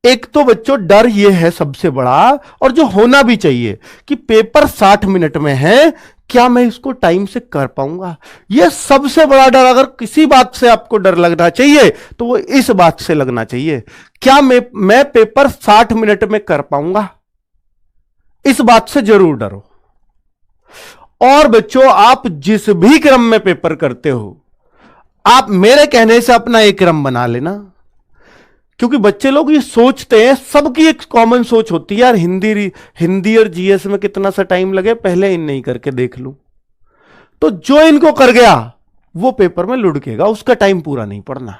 एक तो बच्चों डर ये है सबसे बड़ा, और जो होना भी चाहिए, कि पेपर 60 मिनट में है, क्या मैं इसको टाइम से कर पाऊंगा। यह सबसे बड़ा डर, अगर किसी बात से आपको डर लगना चाहिए तो वो इस बात से लगना चाहिए, क्या मैं पेपर 60 मिनट में कर पाऊंगा। इस बात से जरूर डरो। और बच्चों, आप जिस भी क्रम में पेपर करते हो, आप मेरे कहने से अपना एक क्रम बना लेना। क्योंकि बच्चे लोग ये सोचते हैं, सबकी एक कॉमन सोच होती है, यार हिंदी और जीएस में कितना सा टाइम लगे, पहले इन नहीं करके देख लूं। तो जो इनको कर गया वो पेपर में लुढ़केगा, उसका टाइम पूरा नहीं पड़ना।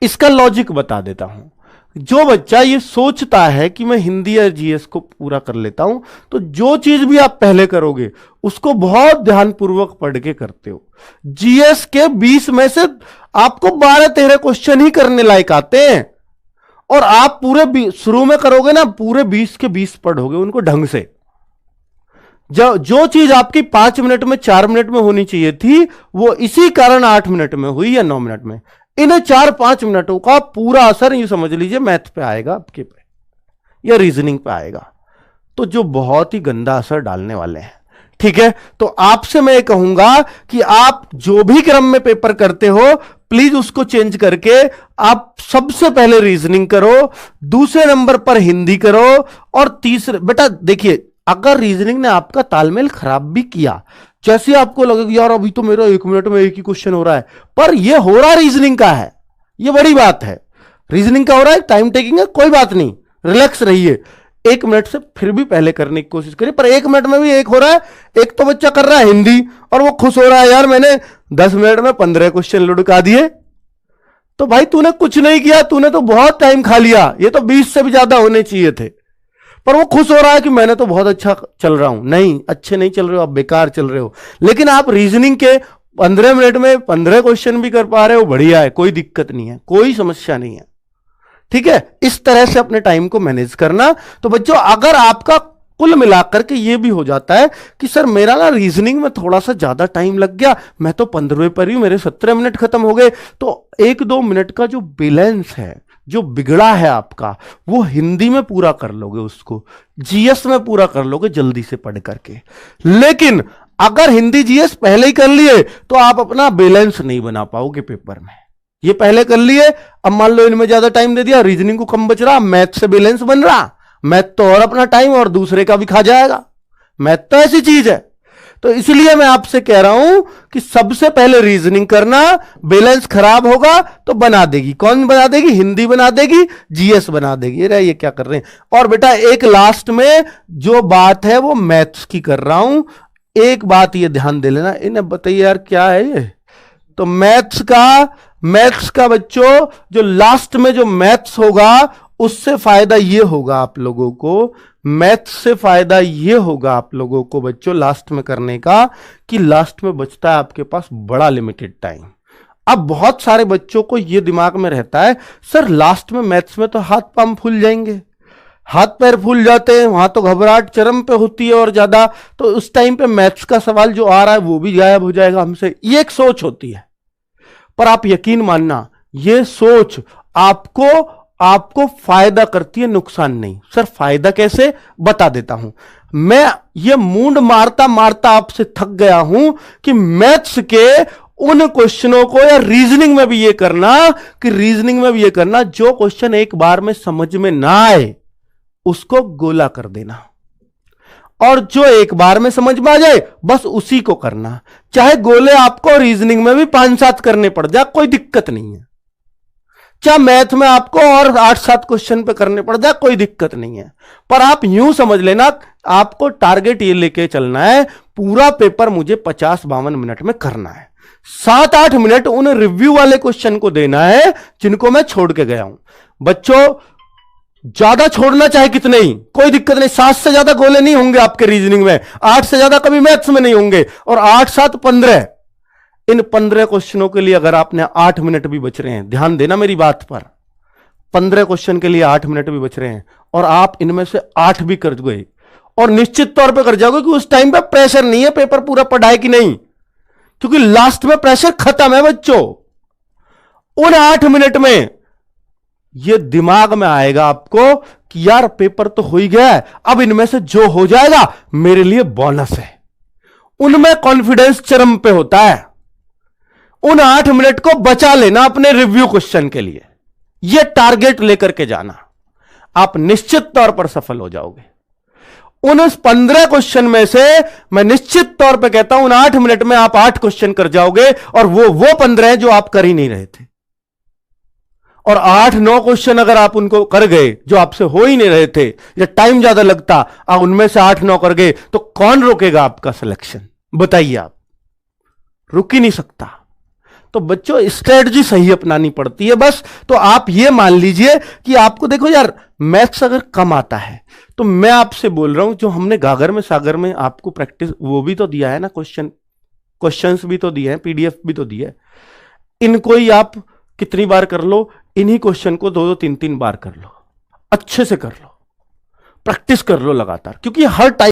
इसका लॉजिक बता देता हूं। जो बच्चा ये सोचता है कि मैं हिंदी या जीएस को पूरा कर लेता हूं, तो जो चीज भी आप पहले करोगे उसको बहुत ध्यानपूर्वक पढ़ के करते हो। जीएस के 20 में से आपको 12-13 क्वेश्चन ही करने लायक आते हैं, और आप पूरे शुरू में करोगे ना, पूरे 20 के 20 पढ़ोगे उनको ढंग से। जो चीज आपकी 5 मिनट में 4 मिनट में होनी चाहिए थी, वो इसी कारण 8 मिनट में हुई या 9 मिनट में। इन 4-5 मिनटों का पूरा असर ये समझ लीजिए मैथ पे आएगा आपके पे, या रीजनिंग पे आएगा, तो जो बहुत ही गंदा असर डालने वाले हैं। ठीक है, तो आपसे मैं कहूंगा कि आप जो भी क्रम में पेपर करते हो, प्लीज उसको चेंज करके आप सबसे पहले रीजनिंग करो, दूसरे नंबर पर हिंदी करो, और तीसरे, बेटा देखिए, अगर रीजनिंग ने आपका तालमेल खराब भी किया, जैसे आपको लगेगा यार अभी तो मेरा 1 मिनट में एक ही क्वेश्चन हो रहा है, पर यह हो रहा रीजनिंग का है, यह बड़ी बात है। रीजनिंग का हो रहा है, टाइम टेकिंग है, कोई बात नहीं, रिलैक्स रहिए। 1 मिनट से फिर भी पहले करने की कोशिश करिए, पर 1 मिनट में भी एक हो रहा है। एक तो बच्चा कर रहा है हिंदी और वो खुश हो रहा है, यार मैंने 10 मिनट में 15 क्वेश्चन लुढ़का दिए। तो भाई तूने कुछ नहीं किया, तूने तो बहुत टाइम खा लिया, ये तो 20 से भी ज्यादा होने चाहिए थे। पर वो खुश हो रहा है कि मैंने तो बहुत अच्छा चल रहा हूं। नहीं, अच्छे नहीं चल रहे हो आप, बेकार चल रहे हो। लेकिन आप रीजनिंग के 15 मिनट में 15 क्वेश्चन भी कर पा रहे हो, बढ़िया है, कोई दिक्कत नहीं है, कोई समस्या नहीं है। ठीक है, इस तरह से अपने टाइम को मैनेज करना। तो बच्चों, अगर आपका कुल मिलाकर के ये भी हो जाता है कि सर मेरा ना रीजनिंग में थोड़ा सा ज्यादा टाइम लग गया, मैं तो 15वें पर ही, मेरे 17 मिनट खत्म हो गए, तो 1-2 मिनट का जो बैलेंस है, जो बिगड़ा है आपका, वो हिंदी में पूरा कर लोगे, उसको जीएस में पूरा कर लोगे जल्दी से पढ़ करके। लेकिन अगर हिंदी जीएस पहले ही कर लिए तो आप अपना बैलेंस नहीं बना पाओगे पेपर में। ये पहले कर लिए, अब मान लो इनमें ज्यादा टाइम दे दिया, रीजनिंग को कम बच रहा, मैथ से बैलेंस बन रहा, मैथ तो और अपना टाइम और दूसरे का भी खा जाएगा। मैथ तो ऐसी चीज है। तो इसलिए मैं आपसे कह रहा हूं कि सबसे पहले रीजनिंग करना, बैलेंस खराब होगा तो बना देगी। कौन बना देगी? हिंदी बना देगी, जीएस बना देगी। ये क्या कर रहे हैं। और बेटा एक लास्ट में जो बात है वो मैथ्स की कर रहा हूं, एक बात ये ध्यान दे लेना। इन्हें बताइए यार क्या है ये। तो मैथ्स का बच्चों जो लास्ट में जो मैथ्स होगा, उससे फायदा ये होगा आप लोगों को, मैथ से फायदा ये होगा आप लोगों को बच्चों लास्ट में करने का, कि लास्ट में बचता है आपके पास बड़ा लिमिटेड टाइम। अब बहुत सारे बच्चों को ये दिमाग में रहता है, सर लास्ट में मैथ्स में तो हाथ पांव फूल जाएंगे, हाथ पैर फूल जाते हैं, वहां तो घबराहट चरम पे होती है और ज्यादा, तो उस टाइम पे मैथ्स का सवाल जो आ रहा है वो भी गायब हो जाएगा हमसे। ये एक सोच होती है। पर आप यकीन मानना, ये सोच आपको फायदा करती है, नुकसान नहीं। सर फायदा कैसे, बता देता हूं। मैं ये मूंड मारता मारता आपसे थक गया हूं कि मैथ्स के उन क्वेश्चनों को, या रीजनिंग में भी ये करना जो क्वेश्चन एक बार में समझ में ना आए उसको गोला कर देना, और जो एक बार में समझ में आ जाए बस उसी को करना। चाहे गोले आपको रीजनिंग में भी 5-7 करने पड़ जाए, कोई दिक्कत नहीं है। चाहे मैथ में आपको और 8-7 क्वेश्चन पे करने पड़ जाए, कोई दिक्कत नहीं है। पर आप यूं समझ लेना, आपको टारगेट ये लेके चलना है, पूरा पेपर मुझे 50-52 मिनट में करना है। 7-8 मिनट उन रिव्यू वाले क्वेश्चन को देना है जिनको मैं छोड़ के गया हूं। बच्चों ज्यादा छोड़ना चाहे कितने ही, कोई दिक्कत नहीं। 7 से ज्यादा गोले नहीं होंगे आपके रीजनिंग में, 8 से ज्यादा कभी मैथ्स में नहीं होंगे, और 8-7 15। इन 15 क्वेश्चनों के लिए अगर आपने 8 मिनट भी बच रहे हैं, ध्यान देना मेरी बात पर, 15 क्वेश्चन के लिए 8 मिनट भी बच रहे हैं, और आप इनमें से 8 भी कर गए, और निश्चित तौर पे कर जाओगे कि उस टाइम पे प्रेशर नहीं है पेपर पूरा पढ़ा है कि नहीं, क्योंकि लास्ट में प्रेशर खत्म है बच्चों। उन 8 मिनट में ये दिमाग में आएगा आपको कि यार पेपर तो हो ही गया है, अब इनमें से जो हो जाएगा मेरे लिए बोनस है। उनमें कॉन्फिडेंस चरम पे होता है। उन 8 मिनट को बचा लेना अपने रिव्यू क्वेश्चन के लिए, यह टारगेट लेकर के जाना, आप निश्चित तौर पर सफल हो जाओगे। उन 15 क्वेश्चन में से मैं निश्चित तौर पे कहता हूं उन 8 मिनट में आप 8 क्वेश्चन कर जाओगे, और वो 15 हैं जो आप कर ही नहीं रहे थे। और 8-9 क्वेश्चन अगर आप उनको कर गए जो आपसे हो ही नहीं रहे थे, या टाइम ज्यादा लगता, आप उनमें से 8-9 कर गए, तो कौन रोकेगा आपका सिलेक्शन? बताइए, आप रुक ही नहीं सकता। तो बच्चों स्ट्रेटजी सही अपनानी पड़ती है बस। तो आप ये मान लीजिए कि आपको देखो यार मैथ्स अगर कम आता है, तो मैं आपसे बोल रहा हूं जो हमने गागर में सागर में आपको प्रैक्टिस वो भी तो दिया है ना, क्वेश्चंस भी तो दिए हैं, पीडीएफ भी तो दिया है। इनको ही आप कितनी बार कर लो, इन्हीं क्वेश्चन को 2-2 3-3 बार कर लो, अच्छे से कर लो, प्रैक्टिस कर लो लगातार, क्योंकि हर टाइप